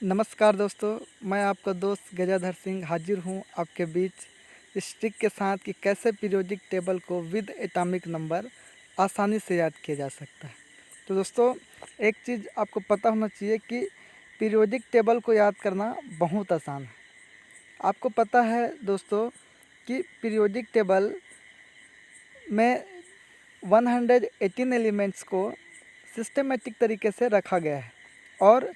नमस्कार दोस्तों, मैं आपका दोस्त गजाधर सिंह हाजिर हूँ आपके बीच इस ट्रिक के साथ कि कैसे पीरियोडिक टेबल को विद एटॉमिक नंबर आसानी से याद किया जा सकता है। तो दोस्तों, एक चीज़ आपको पता होना चाहिए कि पीरियोडिक टेबल को याद करना बहुत आसान है। आपको पता है दोस्तों कि पीरियोडिक टेबल में 118 एलिमेंट्स को सिस्टमेटिक तरीके से रखा गया है और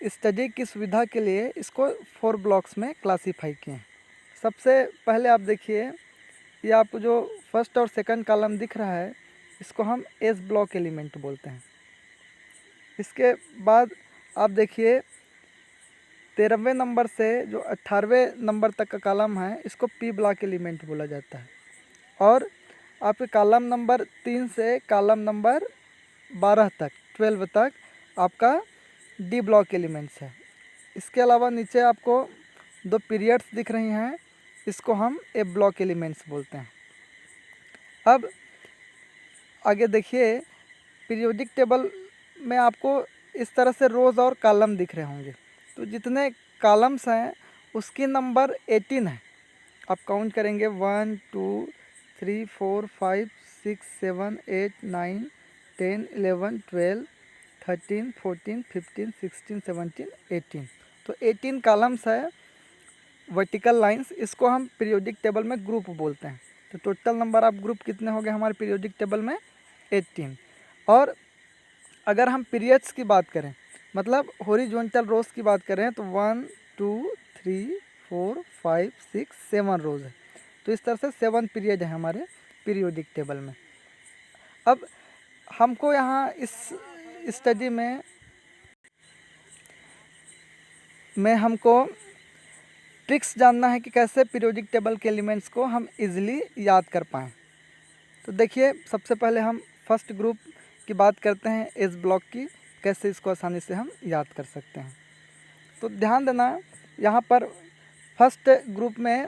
स्टडी की सुविधा के लिए इसको 4 ब्लॉक्स में क्लासीफाई किए हैं। सबसे पहले आप देखिए, ये आपको जो फर्स्ट और सेकंड कॉलम दिख रहा है, इसको हम एस ब्लॉक एलिमेंट बोलते हैं। इसके बाद आप देखिए 13वें नंबर से जो 18वें नंबर तक का कॉलम है, इसको पी ब्लॉक एलिमेंट बोला जाता है। और आपके कॉलम नंबर 3 से कॉलम नंबर 12 तक 12 तक आपका डी ब्लॉक एलिमेंट्स है। इसके अलावा नीचे आपको 2 पीरियड्स दिख रही हैं, इसको हम ए ब्लॉक एलिमेंट्स बोलते हैं। अब आगे देखिए, पीरियोडिक टेबल में आपको इस तरह से रोज़ और कॉलम दिख रहे होंगे। तो जितने कॉलम्स हैं उसकी नंबर 18 है। आप काउंट करेंगे 1 2 3 4 5 6 7 8 9 10 11 12 13 14 15 16 17 18। तो 18 कॉलम्स है, वर्टिकल लाइंस। इसको हम पीरियोडिक टेबल में ग्रुप बोलते हैं। तो टोटल नंबर ऑफ ग्रुप कितने हो गए हमारे पीरियोडिक टेबल में? 18। और अगर हम पीरियड्स की बात करें, मतलब हॉरिजॉन्टल रोज की बात करें, तो 1 2 3 4 5 6 7 रोज है। तो इस तरह से 7 पीरियड है हमारे पीरियोडिक टेबल में। अब हमको यहाँ इस स्टडी में हमको ट्रिक्स जानना है कि कैसे पीरियोडिक टेबल के एलिमेंट्स को हम इजीली याद कर पाएँ। तो देखिए, सबसे पहले हम फर्स्ट ग्रुप की बात करते हैं, एस ब्लॉक की, कैसे इसको आसानी से हम याद कर सकते हैं। तो ध्यान देना, यहाँ पर फर्स्ट ग्रुप में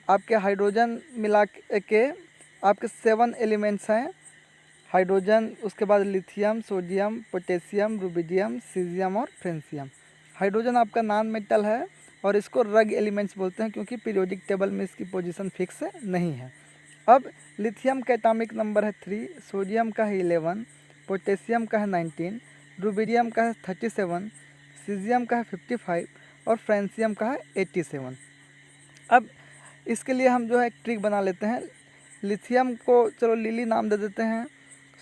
आपके हाइड्रोजन मिला के आपके 7 एलिमेंट्स हैं। हाइड्रोजन, उसके बाद lithium, sodium, potassium, rubidium, caesium और फ्रेंसियम। हाइड्रोजन आपका नॉन मेटल है और इसको रग एलिमेंट्स बोलते हैं क्योंकि पीरियोडिक टेबल में इसकी पोजीशन फिक्स नहीं है। अब लिथियम का एटॉमिक नंबर है 3, सोडियम का है 11, पोटेशियम का है 19, रुबिडियम का है 37, सीजियम का है 55 और फ्रेंसियम का है 87। अब इसके लिए हम जो है एक ट्रिक बना लेते हैं। लिथियम को चलो लिली नाम दे देते हैं,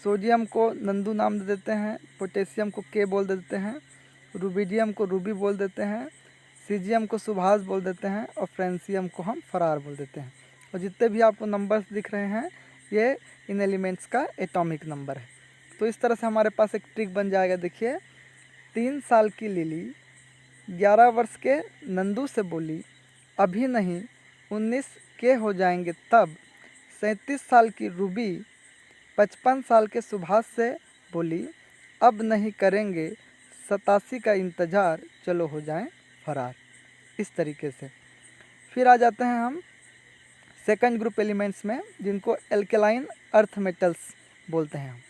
सोडियम को नंदू नाम दे देते हैं, पोटेशियम को के बोल देते हैं, रुबिडियम को रूबी बोल देते हैं, सीजियम को सुभाष बोल देते हैं और फ्रेंसियम को हम फरार बोल देते हैं। और जितने भी आपको नंबर्स दिख रहे हैं, ये इन एलिमेंट्स का एटॉमिक नंबर है। तो इस तरह से हमारे पास एक ट्रिक बन जाएगा। देखिए, 3 साल की लिली 11 वर्ष के नंदू से बोली, अभी नहीं 19 के हो जाएंगे तब। 37 साल की रूबी 55 साल के सुभाष से बोली, अब नहीं करेंगे 87 का इंतज़ार, चलो हो जाएं फरार। इस तरीके से फिर आ जाते हैं हम सेकंड ग्रुप एलिमेंट्स में, जिनको एल्केलाइन अर्थ मेटल्स बोलते हैं हम।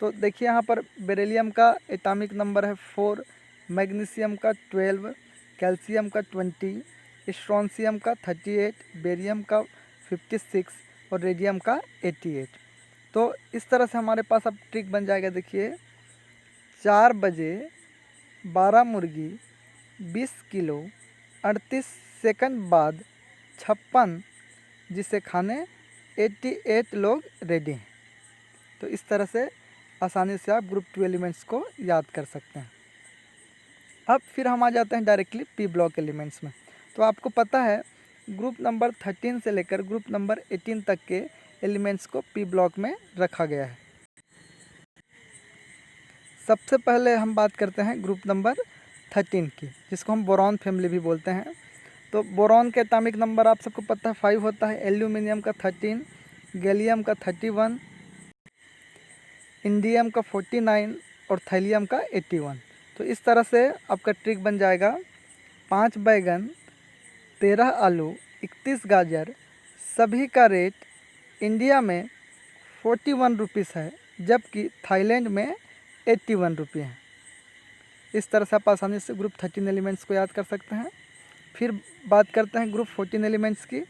तो देखिए, यहाँ पर बेरिलियम का एटॉमिक नंबर है 4, मैग्नीशियम का 12, कैल्शियम का 20, स्ट्रोंशियम का 38, बेरियम का 56 और रेडियम का 88। तो इस तरह से हमारे पास अब ट्रिक बन जाएगा। देखिए, 4 बजे 12 मुर्गी 20 किलो 38 सेकंड बाद 56, जिसे खाने 88 लोग रेडी हैं। तो इस तरह से आसानी से आप ग्रुप 2 एलिमेंट्स को याद कर सकते हैं। अब फिर हम आ जाते हैं डायरेक्टली पी ब्लॉक एलिमेंट्स में। तो आपको पता है, ग्रुप नंबर 13 से लेकर ग्रुप नंबर 18 तक के एलिमेंट्स को पी ब्लॉक में रखा गया है। सबसे पहले हम बात करते हैं ग्रुप नंबर 13 की, जिसको हम बोरॉन फैमिली भी बोलते हैं। तो बोरॉन का एटॉमिक नंबर आप सबको पता है 5 होता है, एल्यूमिनियम का 13, गैलियम का 31, इंडियम का 49 और थैलियम का 81। तो इस तरह से आपका ट्रिक बन जाएगा। 5 बैगन, 13 आलू, 31 गाजर, सभी का रेट इंडिया में 41 रुपीज़ है, जबकि थाईलैंड में 81 रुपये है। इस तरह से आप आसानी से ग्रुप 13 एलिमेंट्स को याद कर सकते हैं। फिर बात करते हैं ग्रुप 14 एलिमेंट्स की।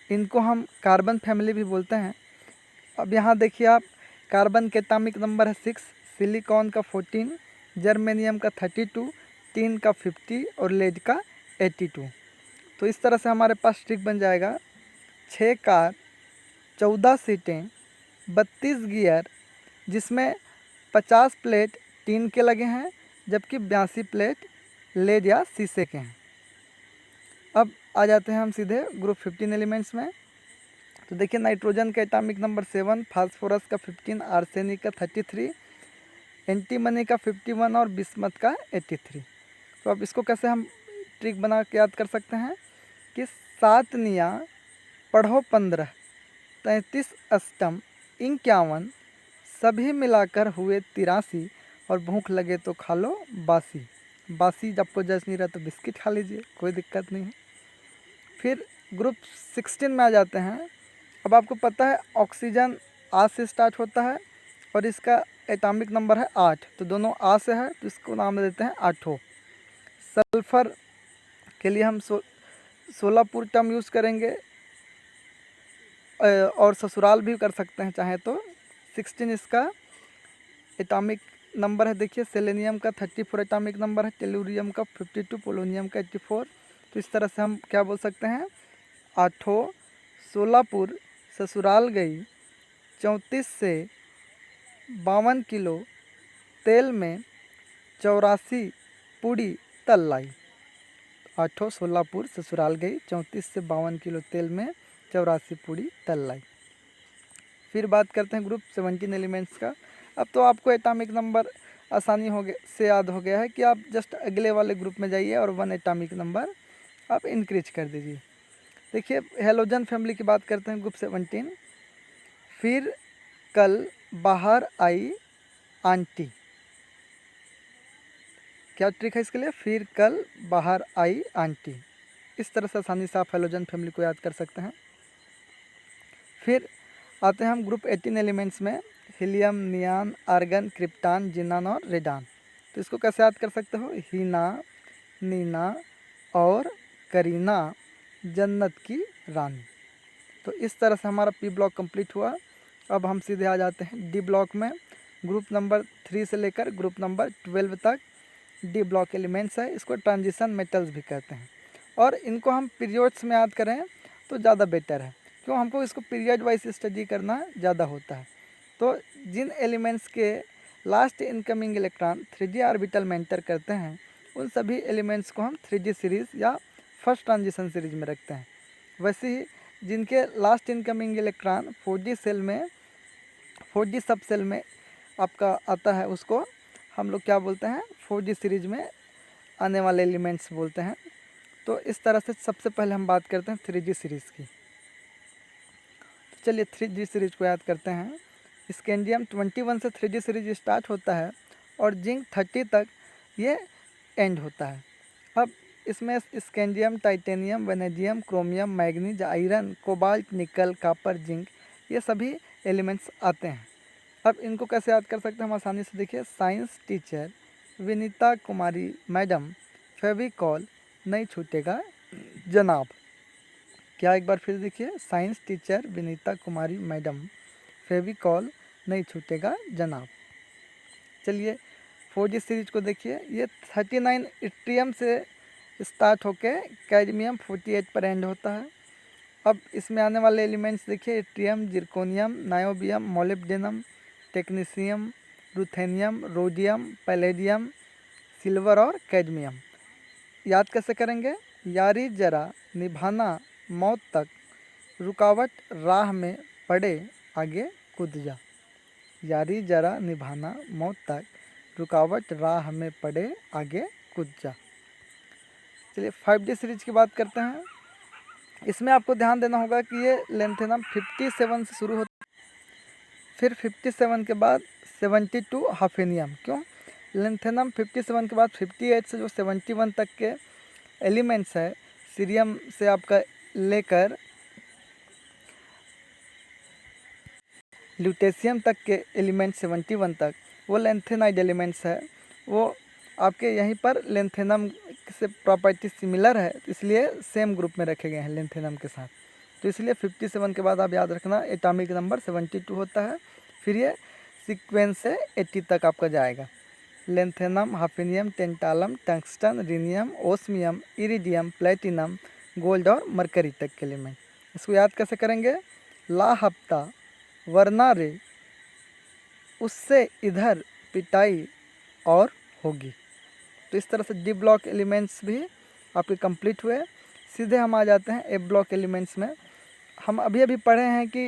इनको हम कार्बन फैमिली भी बोलते हैं। अब यहाँ देखिए आप, कार्बन के एटॉमिक नंबर है 6, सिलिकॉन का 14, जर्मेनियम का 32, टिन का 50 और लेड का 82। तो इस तरह से हमारे पास ट्रिक बन जाएगा 6 कार, 14 सीटें, 32 गियर, जिसमें 50 प्लेट टिन के लगे हैं, जबकि 82 प्लेट लेड या शीशे के हैं। अब आ जाते हैं हम सीधे ग्रुप 15 एलिमेंट्स में। तो देखिए, नाइट्रोजन का एटॉमिक नंबर 7, फास्फोरस का 15, आर्सेनिक का 33, एंटीमनी का 51 और बिस्मथ का 83। तो अब इसको कैसे हम ट्रिक बना के याद कर सकते हैं कि 7 निया पढ़ो 15, 33 अष्टम 51, सभी मिलाकर हुए 83, और भूख लगे तो खा लो बासी। बासी जब आपको जज नहीं रहा तो बिस्किट खा लीजिए, कोई दिक्कत नहीं है। फिर ग्रुप 16 में आ जाते हैं। अब आपको पता है ऑक्सीजन आ से स्टार्ट होता है और इसका एटॉमिक नंबर है 8, तो दोनों आ से है तो इसको नाम देते हैं आठों। सल्फर के लिए हम सोलापुर टर्म यूज़ करेंगे और ससुराल भी कर सकते हैं चाहे तो। 16 इसका एटॉमिक नंबर है। देखिए, सेलेनियम का 34 एटॉमिक नंबर है, टेलुरियम का 52, पोलोनियम का 84। तो इस तरह से हम क्या बोल सकते हैं, आठों सोलापुर ससुराल गई, 34 से 52 किलो तेल में 84 पूड़ी तल लाई। आठों सोलापुर ससुराल गई, 34 से 52 किलो तेल में 84 पूड़ी तल लाई। फिर बात करते हैं ग्रुप 17 एलिमेंट्स का। अब तो आपको एटॉमिक नंबर आसानी हो गया से याद हो गया है कि आप जस्ट अगले वाले ग्रुप में जाइए और 1 एटॉमिक नंबर आप इंक्रीज कर दीजिए। देखिए, हेलोजन फैमिली की बात करते हैं ग्रुप 17। फिर कल बाहर आई आंटी। क्या ट्रिक है इसके लिए, फिर कल बाहर आई आंटी। इस तरह से आसानी से आप हेलोजन फैमिली को याद कर सकते हैं। फिर आते हैं हम ग्रुप 18 एलिमेंट्स में। हीलियम, नियान, आर्गन, क्रिप्टान, जिनान और रेडान। तो इसको कैसे याद कर सकते हो, हीना, नीना और करीना जन्नत की रानी। तो इस तरह से हमारा पी ब्लॉक कंप्लीट हुआ। अब हम सीधे आ जाते हैं डी ब्लॉक में। ग्रुप नंबर 3 से लेकर ग्रुप नंबर 12 तक डी ब्लॉक एलिमेंट्स है। इसको ट्रांजिशन मेटल्स भी कहते हैं और इनको हम पीरियड्स में याद करें तो ज़्यादा बेटर है, क्यों, हमको इसको पीरियड वाइज स्टडी करना ज़्यादा होता है। तो जिन एलिमेंट्स के last incoming electron 3d orbital में एंटर करते हैं, उन सभी एलिमेंट्स को हम 3d सीरीज़ या फर्स्ट ट्रांजिशन सीरीज में रखते हैं। वैसे ही जिनके last incoming electron 4d cell में 4d सब सेल में आपका आता है, उसको हम लोग क्या बोलते हैं, 4d सीरीज में आने वाले एलिमेंट्स बोलते हैं। तो इस तरह से सबसे पहले हम बात करते हैं 3d सीरीज़ की। तो चलिए 3d सीरीज को याद करते हैं। स्कैंडियम 21 से 3d सीरीज स्टार्ट होता है और जिंक 30 तक ये एंड होता है। अब इसमें scandium, titanium, vanadium, chromium, manganese, iron, cobalt, निकल, कॉपर, जिंक, ये सभी एलिमेंट्स आते हैं। अब इनको कैसे याद कर सकते हैं हम आसानी से। देखिए, साइंस टीचर विनीता कुमारी मैडम, फेविकॉल नहीं छूटेगा जनाब। क्या, एक बार फिर देखिए, साइंस टीचर विनीता कुमारी मैडम, फेविकॉल नहीं छूटेगा जनाब। चलिए 4d सीरीज को देखिए, ये 39 इट्रियम से स्टार्ट होके कैडमियम 48 पर एंड होता है। अब इसमें आने वाले एलिमेंट्स देखिए, yttrium, zirconium, niobium, molybdenum, technetium, ruthenium, rhodium, palladium, silver और कैडमियम। याद कैसे करेंगे, यारी जरा निभाना मौत तक, रुकावट राह में पड़े आगे कूद जा। यारी जरा निभाना मौत तक, रुकावट राह में पड़े आगे कूद जा। चलिए 5d सीरीज की बात करते हैं। इसमें आपको ध्यान देना होगा कि ये लेंथेनम 57 से शुरू होता है, फिर 57 के बाद 72 हाफेनियम। क्यों, लेंथेनम 57 के बाद 58 से जो 71 तक के एलिमेंट्स है, सीरियम से आपका लेकर ल्यूटेशियम तक के एलिमेंट 71 तक, वो लेंथेनाइड एलिमेंट्स है। वो आपके यहीं पर लेंथेनम से प्रॉपर्टी सिमिलर है, तो इसलिए सेम ग्रुप में रखे गए हैं लेंथेनम के साथ। तो इसलिए 57 के बाद आप याद रखना एटॉमिक नंबर 72 होता है। फिर ये सीक्वेंस से 80 तक आपका जाएगा। Lanthanum, hafnium, tantalum, tungsten, rhenium, osmium, iridium, platinum, gold और मरकरी तक के एलिमेंट। इसको याद कैसे करेंगे? ला हफ्ता वरना रे उससे इधर पिटाई और होगी। तो इस तरह से डी ब्लॉक एलिमेंट्स भी आपके कंप्लीट हुए। सीधे हम आ जाते हैं ए ब्लॉक एलिमेंट्स में। हम अभी अभी पढ़े हैं कि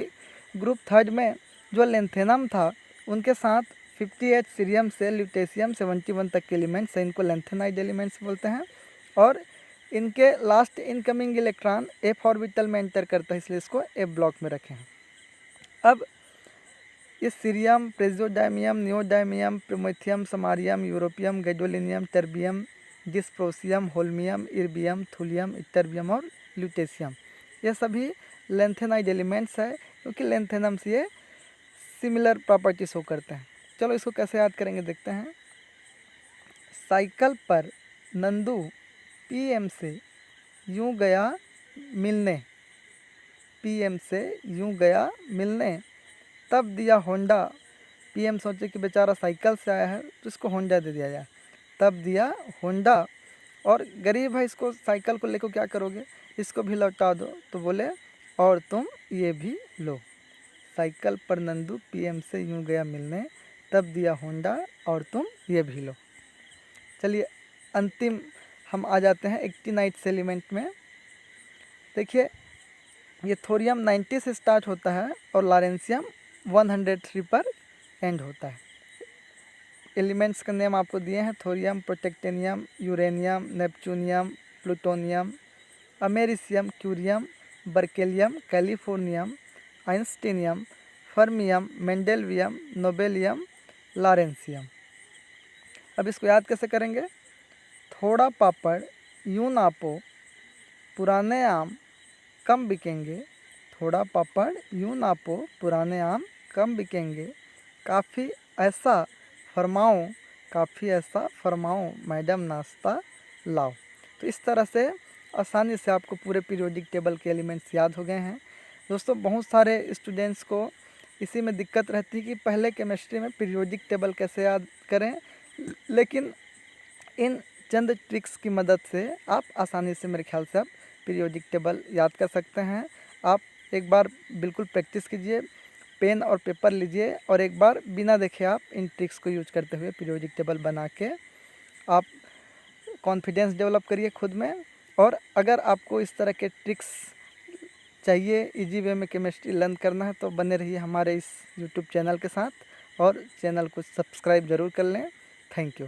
ग्रुप थर्ड में जो लेंथेनम था उनके साथ 58 सीरियम से ल्यूटेशियम 71 तक के एलिमेंट्स हैं, इनको लेंथेनाइड एलिमेंट्स बोलते हैं। और इनके last incoming electron F orbital में एंटर करता है, इसलिए इसको ए ब्लॉक में रखे हैं। अब इस cerium, praseodymium, neodymium, promethium, samarium, europium, gadolinium, terbium, dysprosium, holmium, erbium, thulium, ytterbium और ल्यूटेशियम, ये सभी लेंथेनाइड एलिमेंट्स है, क्योंकि लेंथेनम से ये सिमिलर प्रॉपर्टी शो करते हैं। चलो इसको कैसे याद करेंगे देखते हैं। साइकिल पर नंदू पीएम से यूं गया मिलने, पीएम से यूं गया मिलने, तब दिया होंडा। पीएम सोचे कि बेचारा साइकिल से आया है तो इसको होंडा दे दिया जाए, तब दिया होंडा। और गरीब है, इसको साइकिल को लेकर क्या करोगे, इसको भी लौटा दो। तो बोले और तुम ये भी लो। साइकिल पर नंदू पीएम से यूं गया मिलने, तब दिया होंडा और तुम ये भी लो। चलिए अंतिम हम आ जाते हैं 89 एलिमेंट में। देखिए ये थोरियम 90 से स्टार्ट होता है और लॉरेंशियम 103 पर एंड होता है। एलिमेंट्स का नेम आपको दिए हैं, thorium, protactinium, uranium, neptunium, plutonium, americium, curium, berkelium, californium, einsteinium, fermium, mendelevium, nobelium, lawrencium. अब इसको याद कैसे करेंगे? थोड़ा पापड़ यूं नापो, पुराने आम कम बिकेंगे। थोड़ा पापड़ यूं नापो, पुराने आम कम बिकेंगे। काफ़ी ऐसा फरमाओ, काफ़ी ऐसा फरमाओ, मैडम नाश्ता लाओ। तो इस तरह से आसानी से आपको पूरे पीरियोडिक टेबल के एलिमेंट्स याद हो गए हैं। दोस्तों बहुत सारे स्टूडेंट्स को इसी में दिक्कत रहती है कि पहले केमिस्ट्री में पीरियोडिक टेबल कैसे याद करें, लेकिन इन चंद ट्रिक्स की मदद से आप आसानी से, मेरे ख्याल से, आप पीरियोडिक टेबल याद कर सकते हैं। आप एक बार बिल्कुल प्रैक्टिस कीजिए, पेन और पेपर लीजिए और एक बार बिना देखे आप इन ट्रिक्स को यूज करते हुए पीरियोडिक टेबल बना के आप कॉन्फिडेंस डेवलप करिए खुद में। और अगर आपको इस तरह के ट्रिक्स चाहिए, इजी वे में केमिस्ट्री लर्न करना है, तो बने रहिए हमारे इस यूट्यूब चैनल के साथ और चैनल को सब्सक्राइब ज़रूर कर लें। Thank you.